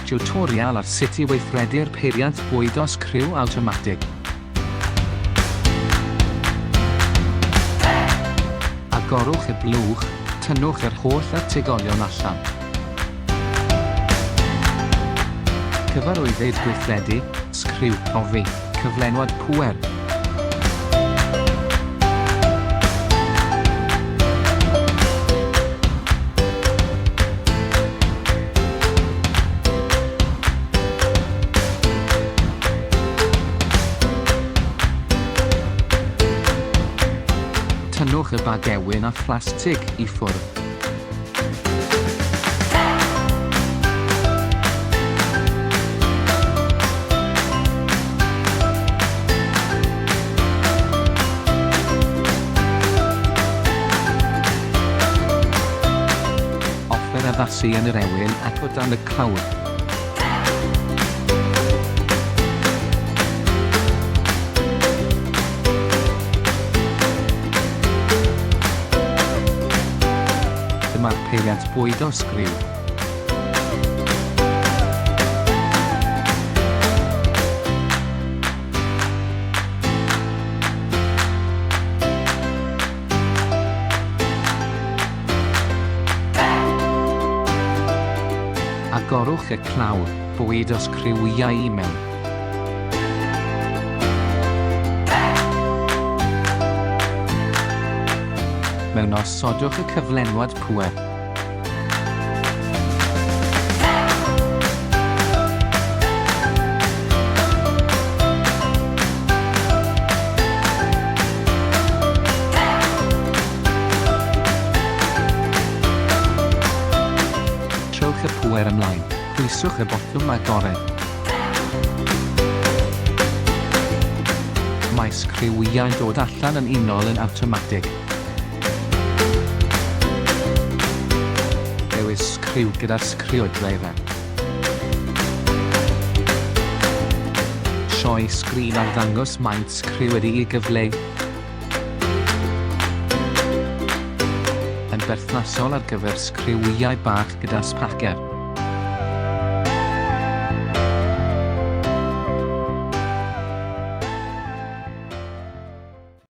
tiwtorial ar sut i weithredu'r peiriant bwydo sgriw awtomatig. Agorwch y blwch, tynnwch yr holl ategolion allan. Cyfarwyddyd gweithredu, sgriw profi, cyflenwad pŵer. Tynnwch y bagewin a phlastig i ffwrdd. Offer addasu yn yr ewin ac o dan y clawr. Dyma'r peiriant bwydo sgriw. Agorwch y clawr, bwydo sgriwiau i mewn. Mewn osodwch y cyflenwad pŵer. Trowch y pŵer ymlaen, pwyswch y botwm agored. Mae sgriwiau'n dod allan yn unol yn awtomatig. Dewis sgriw gyda'r sgriwdrefn. Sioi sgrin ar ddangos maint sgriw wedi'i gyfleu. Yn berthnasol ar gyfer sgriwiau bach gyda spacer.